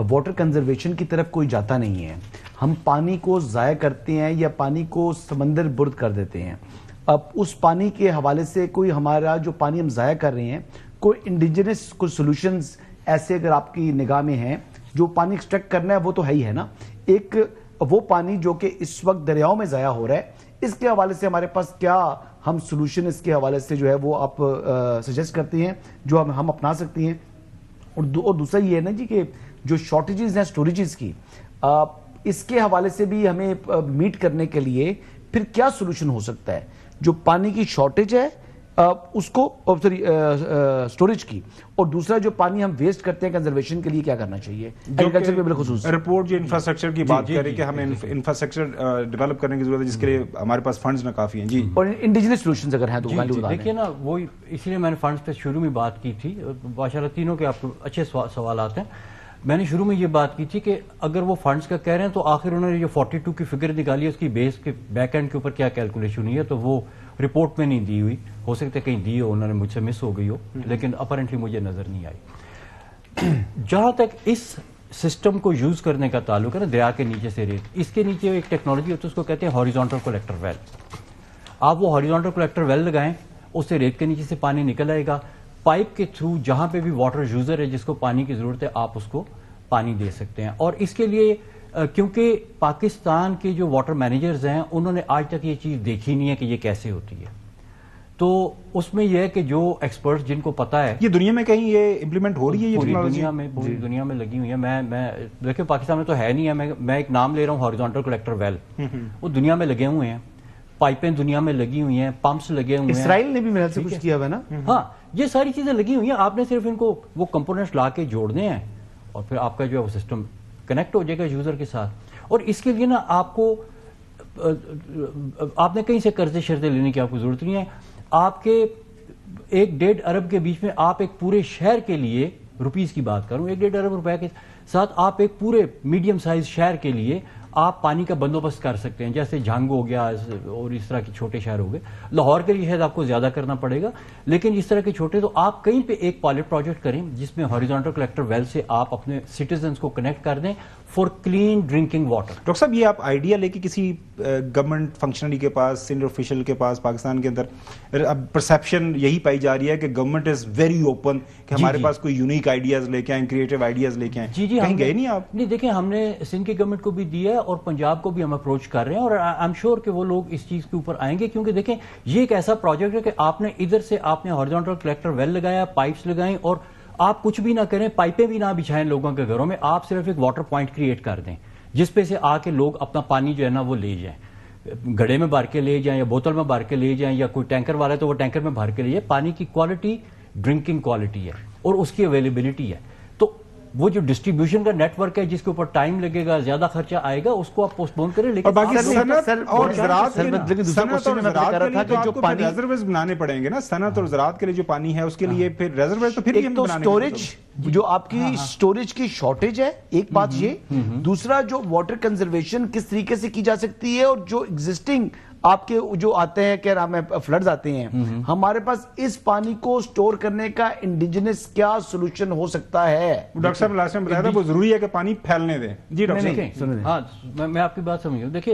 واٹر کنزرویشن کی طرف کوئی جاتا نہیں ہے. ہم پانی کو ضائع کرتے ہیں یا پانی کو سمندر برد کر دیتے ہیں. اب اس پانی کے حوالے سے کوئی ہمارا جو پانی ہم ضائع کر رہے ہیں, کوئی انڈیجنس کوئی سولوشنز ایسے اگر آپ کی نگاہ میں ہیں, جو پانی ایکسٹریکٹ کرنا ہے وہ تو ہے ہی ہے نا. ایک وہ پانی جو کہ اس وقت دریاؤں میں ضائع ہو رہا ہے, اس کے حوالے سے ہمارے پاس کیا ہم سولوشن اس کے حوالے سے جو ہے وہ آپ سجیسٹ کرتے ہیں جو ہم اپنا سکتی ہیں. اور دوسرا یہ ہے نا جی کہ جو شارٹیجز ہیں سٹوریجز کی, اس کے حوالے سے بھی ہمیں میٹ کرنے کے لیے پھر کیا سولوشن ہو سکتا ہے. جو پانی کی شارٹیج ہے اس کو سٹوریج کی, اور دوسرا جو پانی ہم ویسٹ کرتے ہیں کنزرویشن کے لیے کیا کرنا چاہیے ایگریکلچر میں بالخصوص. رپورٹ جو انفراسٹرکچر کی بات کر رہی ہے کہ ہمیں انفراسٹرکچر ڈیولپ کرنے کی ضرورت ہے, جس کے لیے ہمارے پاس فنڈز نہ کافی ہیں. جی, اور انڈیجنس سولوشنز اگر ہیں تو دیکھیے نا, وہ اس لیے میں نے فنڈز پہ شروع میں بات کی تھی. ماشاءاللہ تینوں کے آپ کو اچھے سوالات ہیں. میں نے شروع میں یہ بات کی تھی کہ اگر وہ فنڈز کا کہہ رہے ہیں تو آخر انہوں نے جو 42 کی فگر نکالی ہے, اس کی بیس کے بیک اینڈ کے اوپر کیا کیلکولیشن ہوئی ہے, تو وہ رپورٹ میں نہیں دی ہوئی. ہو سکتا ہے کہیں دی ہو, انہوں نے مجھ سے مس ہو گئی ہو, لیکن اپرنٹلی مجھے نظر نہیں آئی. جہاں تک اس سسٹم کو یوز کرنے کا تعلق ہے نا, دریا کے نیچے سے ریت, اس کے نیچے ایک ٹیکنالوجی ہوتی ہے, اس کو کہتے ہیں ہاریزونٹل کلیکٹر ویل. آپ وہ ہاریزونٹل کلیکٹر ویل لگائیں, اس سے ریت کے نیچے سے پانی نکل آئے گا. پائپ کے تھرو جہاں پہ بھی واٹر یوزر ہے جس کو پانی کی ضرورت ہے, آپ اس کو پانی دے سکتے ہیں. اور اس کے لیے کیونکہ پاکستان کے جو واٹر مینیجرز ہیں انہوں نے آج تک یہ چیز دیکھی نہیں ہے کہ یہ کیسے ہوتی ہے, تو اس میں یہ ہے کہ جو ایکسپرٹس جن کو پتا ہے, یہ دنیا میں کہیں یہ امپلیمنٹ ہو رہی ہے, یہ پوری ٹیکنالوجی دنیا میں پوری دنیا میں لگی ہوئی ہے. میں دیکھیں پاکستان میں تو ہے نہیں ہے, میں ایک نام لے رہا ہوں ہاریزونٹل کلیکٹر ویل, وہ دنیا میں لگے ہوئے ہیں, پائپیں دنیا میں لگی ہوئی ہیں, پمپس لگے ہوئے ہیں. اسرائیل نے بھی میرے سے کچھ کیا ہوا ہے نا. ہاں یہ ساری چیزیں لگی ہوئی ہیں, آپ نے صرف ان کو وہ کمپوننٹس لا کے جوڑنے ہیں اور پھر آپ کا جو ہے وہ سسٹم کنیکٹ ہو جائے گا یوزر کے ساتھ. اور اس کے لیے نا آپ نے کہیں سے قرضے شرطیں لینے کی آپ کو ضرورت نہیں ہے. آپ کے 1.5 ارب کے بیچ میں آپ ایک پورے شہر کے لیے, روپیز کی بات کروں, 1.5 ارب روپے کے ساتھ آپ ایک پورے میڈیم سائز شہر کے لیے آپ پانی کا بندوبست کر سکتے ہیں. جیسے جھنگ ہو گیا اور اس طرح کے چھوٹے شہر ہو گئے. لاہور کے لیے شاید آپ کو زیادہ کرنا پڑے گا, لیکن اس طرح کے چھوٹے تو آپ کہیں پہ ایک پائلٹ پروجیکٹ کریں جس میں ہاریزونٹل کلیکٹر ویل سے آپ اپنے سٹیزنز کو کنیکٹ کر دیں for clean drinking water. Doctor صاحب یہ آپ آئیڈیا لے کے کسی گورنمنٹ فنکشنری کے پاس, سینئر آفیشل کے پاس پاکستان کے اندر, اب پرسیپشن یہی پائی جا رہی ہے کہ گورنمنٹ از ویری اوپن کہ ہمارے پاس کوئی یونیک آئیڈیاز لے کے آئیں, کریٹو آئیڈیاز لے کے آئیں. جی کہیں گئے نہیں آپ؟ نہیں دیکھیں, ہم نے سندھ کی گورنمنٹ کو بھی دیا ہے اور پنجاب کو بھی ہم اپروچ کر رہے ہیں, اور آئی ایم شیور کہ وہ لوگ اس چیز کے اوپر آئیں گے, کیونکہ دیکھیں یہ ایک ایسا پروجیکٹ ہے کہ آپ نے ادھر سے آپ نے ہاریزونٹل کلیکٹر ویل لگایا, پائپس لگائیں, اور آپ کچھ بھی نہ کریں, پائپیں بھی نہ بچھائیں لوگوں کے گھروں میں, آپ صرف ایک واٹر پوائنٹ کریٹ کر دیں جس پہ سے آ کے لوگ اپنا پانی جو ہے نا وہ لے جائیں, گھڑے میں بھر کے لے جائیں یا بوتل میں بھر کے لے جائیں, یا کوئی ٹینکر والا ہے تو وہ ٹینکر میں بھر کے لے جائیں. پانی کی کوالٹی ڈرنکنگ کوالٹی ہے اور اس کی اویلیبلٹی ہے. تو وہ جو ڈسٹریبیوشن کا نیٹ ورک ہے جس کے اوپر ٹائم لگے گا, زیادہ خرچہ آئے گا, اس کو آپ پوسٹ پون کریں. لیکن باقی صنعت اور زراعت ریزرویئرز بنانے پڑیں گے نا, صنعت اور زراعت کے لیے جو پانی ہے اس کے لیے پھر ریزرویئر تو پھر بھی اسٹوریج جو آپ کی اسٹوریج کی شارٹیج ہے, ایک بات یہ. دوسرا جو واٹر کنزرویشن کس طریقے سے کی جا سکتی ہے, اور جو ایگزسٹنگ آپ کے جو آتے ہیں کہ نام ہے فلڈز آتے ہیں, ہمارے پاس اس پانی کو سٹور کرنے کا انڈیجنس کیا سولوشن ہو سکتا ہے؟ ڈاکٹر صاحب لاسٹ میں بتایا تھا وہ ضروری ہے کہ پانی پھیلنے دیں. جی ڈاکٹر صاحب, ہاں میں آپ کی بات سمجھ گیا. دیکھیں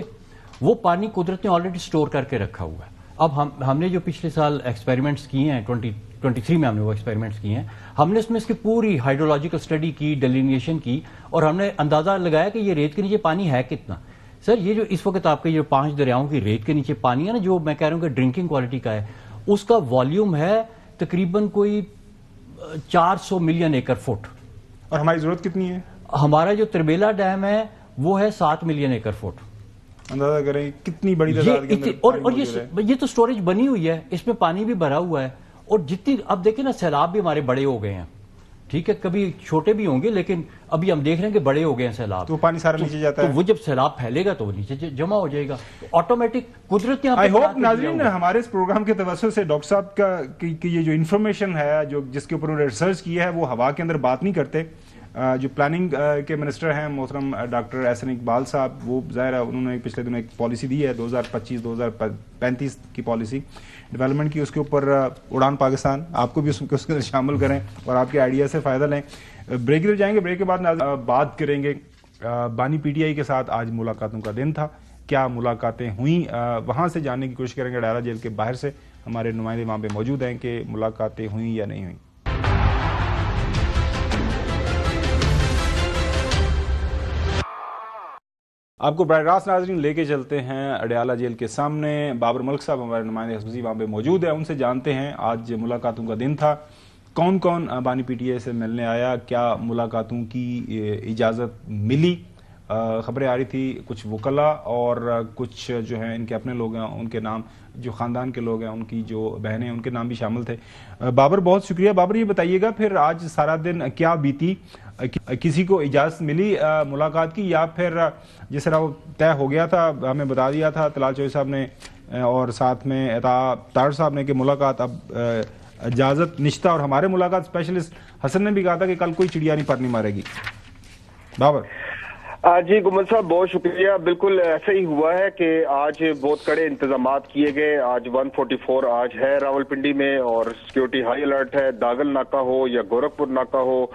وہ پانی قدرت نے آلریڈی سٹور کر کے رکھا ہوا ہے. اب ہم نے جو پچھلے سال ایکسپیریمنٹس کیے ہیں 2023 میں ہم نے وہ ایکسپیریمنٹس کیے ہیں, ہم نے اس میں اس کی پوری ہائیڈرولوجیکل اسٹڈی کی, ڈیلینیشن کی, اور ہم نے اندازہ لگایا کہ یہ ریت کے نیچے پانی ہے کتنا. سر یہ جو اس وقت آپ کے جو 5 دریاؤں کی ریت کے نیچے پانی ہے نا, جو میں کہہ رہا ہوں کہ ڈرنکنگ کوالٹی کا ہے, اس کا والیوم ہے تقریباً کوئی 400 ملین ایکڑ فٹ. اور ہماری ضرورت کتنی ہے؟ ہمارا جو تربیلا ڈیم ہے وہ ہے 7 ملین ایکڑ فٹ. اندازہ کریں کتنی بڑی تعداد کے اندر. اور یہ تو سٹوریج بنی ہوئی ہے, اس میں پانی بھی بھرا ہوا ہے. اور جتنی اب دیکھیں نا, سیلاب بھی ہمارے بڑے ہو گئے ہیں, ٹھیک ہے, کبھی چھوٹے بھی ہوں گے, لیکن ابھی ہم دیکھ رہے ہیں کہ بڑے ہو گئے ہیں سیلاب, تو پانی سارا نیچے جاتا ہے. تو وہ جب سیلاب پھیلے گا تو وہ نیچے جمع ہو جائے گا, آٹومیٹک قدرت. آئی ہوپ ناظرین ہمارے اس پروگرام کے توسط سے ڈاکٹر صاحب کا یہ جو انفارمیشن ہے, جو جس کے اوپر انہوں نے ریسرچ کی ہے, وہ ہوا کے اندر بات نہیں کرتے. جو پلاننگ کے منسٹر ہیں محترم ڈاکٹر احسن اقبال صاحب, وہ ظاہر ہے انہوں نے پچھلے دنوں ایک پالیسی دی ہے 2025-2035 کی پالیسی ڈیولپمنٹ کی, اس کے اوپر اڑان پاکستان, آپ کو بھی اس کے اندر شامل کریں اور آپ کے آئیڈیا سے فائدہ لیں. بریک ادھر جائیں گے, بریک کے بعد بات کریں گے بانی پی ٹی آئی کے ساتھ. آج ملاقاتوں کا دن تھا, کیا ملاقاتیں ہوئیں, وہاں سے جاننے کی کوشش کریں گے. اڈیالہ جیل کے باہر سے ہمارے نمائندے وہاں پہ موجود ہیں کہ ملاقاتیں ہوئیں یا نہیں ہوئیں. آپ کو براہ راست ناظرین لے کے چلتے ہیں اڈیالہ جیل کے سامنے. بابر ملک صاحب ہمارے نمائندے حسبی وہاں پہ موجود ہیں, ان سے جانتے ہیں آج ملاقاتوں کا دن تھا, کون کون بانی پی ٹی آئی سے ملنے آیا, کیا ملاقاتوں کی اجازت ملی. خبریں آ رہی تھی کچھ وکلا اور کچھ جو ہیں ان کے اپنے لوگ ہیں, ان کے نام, جو خاندان کے لوگ ہیں ان کی جو بہنیں ہیں ان کے نام بھی شامل تھے. بابر بہت شکریہ. بابر یہ بتائیے گا پھر آج سارا دن کیا بیتی, کسی کو اجازت ملی ملاقات کی, یا پھر جس طرح وہ طے ہو گیا تھا, ہمیں بتا دیا تھا طلال چوہدری صاحب نے اور ساتھ میں عطا تاہر صاحب نے کہ ملاقات اب اجازت نشتہ, اور ہمارے ملاقات اسپیشلسٹ حسن نے بھی کہا تھا کہ کل کوئی چڑیا نہیں پر نہیں مارے گی. بابر جی گمن صاحب بہت شکریہ. بالکل ایسا ہی ہوا ہے کہ آج بہت کڑے انتظامات کیے گئے. آج 144 آج ہے راولپنڈی میں اور سیکیورٹی ہائی الرٹ ہے. داگل ناکہ ہو یا گورکھپور ناکہ ہو,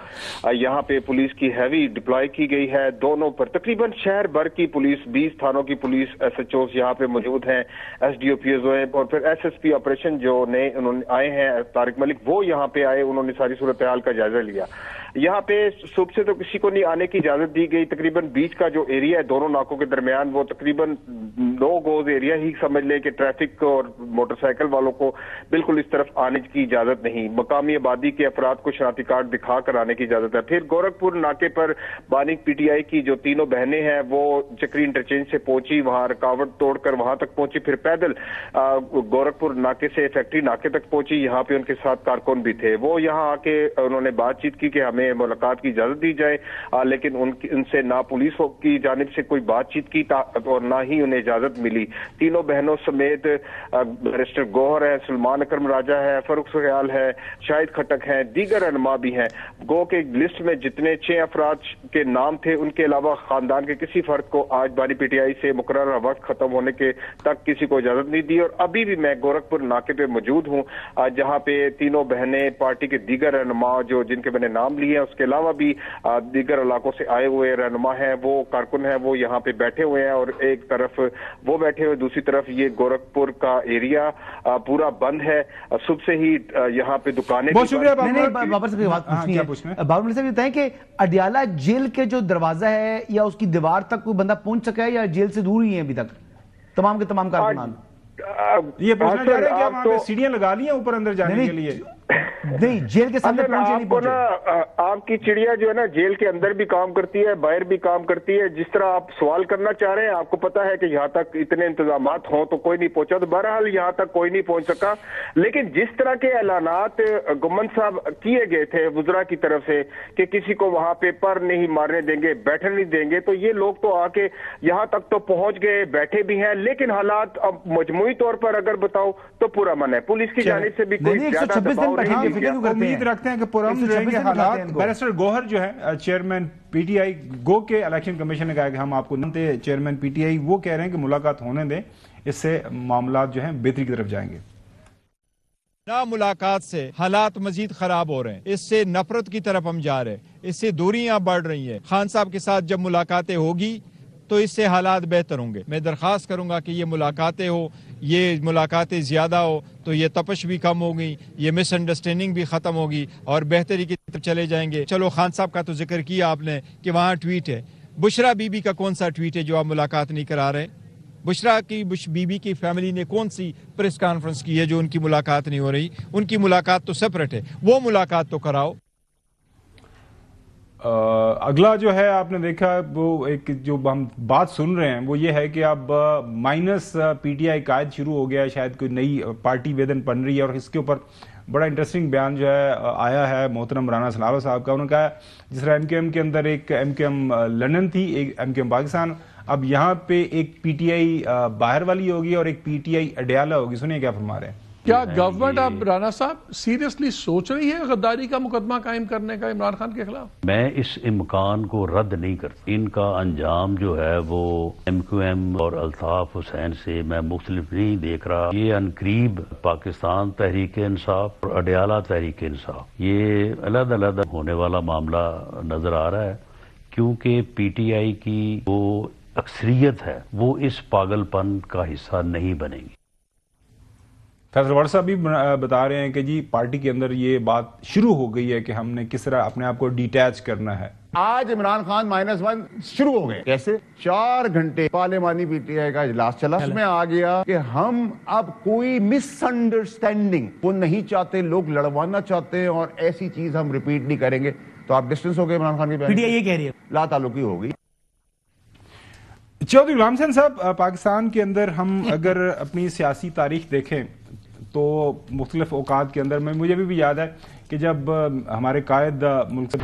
یہاں پہ پولیس کی ہیوی ڈپلائی کی گئی ہے دونوں پر. تقریباً شہر بھر کی پولیس, 20 تھانوں کی پولیس, ایس ایچ اوز یہاں پہ موجود ہیں, S D O P Os ہیں, اور پھر ایس ایس پی آپریشن جو نئے انہوں نے آئے ہیں طارق ملک, وہ یہاں پہ آئے. انہوں نے ساری صورتحال کا جائزہ لیا. یہاں پہ صبح سے تو کسی کو نہیں آنے کی اجازت دی گئی. تقریباً بیچ کا جو ایریا ہے دونوں ناکوں کے درمیان, وہ تقریباً نو گوز ایریا ہی سمجھ لے کہ ٹریفک اور موٹر سائیکل والوں کو بالکل اس طرف آنے کی اجازت نہیں. مقامی آبادی کے افراد کو شناختی کارڈ دکھا کر آنے کی اجازت ہے. پھر گورکھپور ناکے پر بانک پی ٹی آئی کی جو تینوں بہنیں ہیں وہ چکری انٹرچینج سے پہنچی, وہاں رکاوٹ توڑ کر وہاں تک پہنچی, پھر پیدل گورکھپور ناکے سے فیکٹری ناکے تک پہنچی. یہاں پہ ان کے ساتھ کارکن بھی تھے. وہ یہاں آ کے انہوں نے بات چیت کی کہ ہمیں ملاقات کی اجازت دی جائے, لیکن ان سے نہ پولیس کی جانب سے کوئی بات چیت کی اور نہ ہی انہیں اجازت ملی. تینوں بہنوں سمیت بیرسٹر گوہر ہے, سلمان اکرم راجہ ہے, فاروق سہیال ہے, شاہد کھٹک ہیں, دیگر رہنما بھی ہیں. گو کے لسٹ میں جتنے 6 افراد کے نام تھے ان کے علاوہ خاندان کے کسی فرد کو آج بانی پی ٹی آئی سے مقررہ وقت ختم ہونے کے تک کسی کو اجازت نہیں دی. اور ابھی بھی میں گورکھپور ناکے پہ موجود ہوں جہاں پہ تینوں بہنیں پارٹی کے دیگر رہنما جو جن کے میں نے نام لیے ہیں, اس کے علاوہ بھی دیگر علاقوں سے آئے ہوئے رہنما ہیں, وہ کارکن ہیں, وہ یہاں پہ بیٹھے ہوئے ہیں. اور ایک طرف وہ بیٹھے ہوئے, دوسری طرف یہ گورکھپور کا ایریا پورا بند ہے. صبح سے ہی یہاں پہ دکانیں. بہت شکریہ بابر صاحب, بات پوچھنی ہے. بابر صاحب یہ بتائیں کہ اڈیالہ جیل کے جو دروازہ ہے یا اس کی دیوار تک کوئی بندہ پہنچ سکا ہے یا جیل سے دور ہی ہے ابھی تک تمام کے تمام کارکنان؟ یہ پوچھنا چاہ رہے ہیں کہ وہاں پہ سیڑھیاں لگا لی ہیں اوپر اندر جانے کے لیے؟ نہیں, جیل کے سامنے پہنچے نہیں پہنچے. آپ کی چڑیا جو ہے نا جیل کے اندر بھی کام کرتی ہے, باہر بھی کام کرتی ہے. جس طرح آپ سوال کرنا چاہ رہے ہیں, آپ کو پتا ہے کہ یہاں تک اتنے انتظامات ہوں تو کوئی نہیں پہنچا. تو بہرحال یہاں تک کوئی نہیں پہنچ سکا. لیکن جس طرح کے اعلانات گمن صاحب کیے گئے تھے وزراء کی طرف سے کہ کسی کو وہاں پہ پر نہیں مارنے دیں گے, بیٹھنے نہیں دیں گے, تو یہ لوگ تو آ کے یہاں تک تو پہنچ گئے, بیٹھے بھی ہیں. لیکن حالات اب مجموعی طور پر اگر بتاؤ تو پورا من ہے. پولیس کی جانب سے بھی کوئی زیادہ دباؤ نہیں. امید رکھتے ہیں کہ پرامن رہیں گے حالات. بیرسٹر گوہر جو ہے چیئرمین پی ٹی آئی گو کے الیکشن کمیشن نے کہا کہ ہم آپ کو نمتے چیئرمین پی ٹی آئی, وہ کہہ رہے ہیں کہ ملاقات ہونے دیں, اس سے معاملات جو ہیں بہتری کی طرف جائیں گے. نہ ملاقات سے حالات مزید خراب ہو رہے ہیں, اس سے نفرت کی طرف ہم جا رہے ہیں, اس سے دوریاں بڑھ رہی ہیں. خان صاحب کے ساتھ جب ملاقاتیں ہوگی تو اس سے حالات بہتر ہوں گے. میں درخواست کروں گا کہ یہ ملاقاتیں ہو, یہ ملاقاتیں زیادہ ہو تو یہ تپش بھی کم ہوگی, یہ مس انڈرسٹینڈنگ بھی ختم ہوگی اور بہتری کی طرف چلے جائیں گے. چلو خان صاحب کا تو ذکر کیا آپ نے کہ وہاں ٹویٹ ہے. بشرا بی بی کا کون سا ٹویٹ ہے جو آپ ملاقات نہیں کرا رہے؟ بشرا کی بی بی کی فیملی نے کون سی پریس کانفرنس کی ہے جو ان کی ملاقات نہیں ہو رہی؟ ان کی ملاقات تو سپریٹ ہے, وہ ملاقات تو کراؤ. اگلا جو ہے آپ نے دیکھا وہ ایک جو ہم بات سن رہے ہیں وہ یہ ہے کہ اب مائنس پی ٹی آئی قائد شروع ہو گیا ہے, شاید کوئی نئی پارٹی ویدن بن رہی ہے. اور اس کے اوپر بڑا انٹرسٹنگ بیان جو ہے آیا ہے محترم رانا سلاوہ صاحب کا. انہوں نے کہا جس طرح ایم کیو ایم کے اندر ایک ایم کیو ایم لندن تھی, ایک ایم کیو ایم پاکستان, اب یہاں پہ ایک پی ٹی آئی باہر والی ہوگی اور ایک پی ٹی آئی اڈیالہ ہوگی. سنیے کیا فرما رہے ہیں. کیا گورنمنٹ اب رانا صاحب سیریسلی سوچ رہی ہے غداری کا مقدمہ قائم کرنے کا عمران خان کے خلاف؟ میں اس امکان کو رد نہیں کرتا. ان کا انجام جو ہے وہ ایم کیو ایم اور الطاف حسین سے میں مختلف نہیں دیکھ رہا. یہ عنقریب پاکستان تحریک انصاف اور اڈیالہ تحریک انصاف یہ علیحدہ علیحدہ ہونے والا معاملہ نظر آ رہا ہے, کیونکہ پی ٹی آئی کی وہ اکثریت ہے وہ اس پاگل پن کا حصہ نہیں بنے گی. فیصل وار صاحب بھی بتا رہے ہیں کہ جی پارٹی کے اندر یہ بات شروع ہو گئی ہے کہ ہم نے کس طرح اپنے آپ کو ڈیٹیچ کرنا ہے. آج عمران خان -1 شروع ہو گئے. کیسے؟ 4 گھنٹے پارلیمانی پی ٹی آئی کا اجلاس چلا, اس میں آ گیا کہ ہم اب کوئی مس انڈرسٹینڈنگ وہ نہیں چاہتے, لوگ لڑوانا چاہتے ہیں اور ایسی چیز ہم ریپیٹ نہیں کریں گے. تو آپ ڈسٹنس ہو گئے عمران خان کی پی ٹی آئی یہ کہہ رہی ہے لا تعلقی ہو گئی. چودھری غلام حسین صاحب, پاکستان کے اندر ہم اگر اپنی سیاسی تاریخ دیکھیں تو مختلف اوقات کے اندر میں مجھے بھی یاد ہے کہ جب ہمارے قائد ملک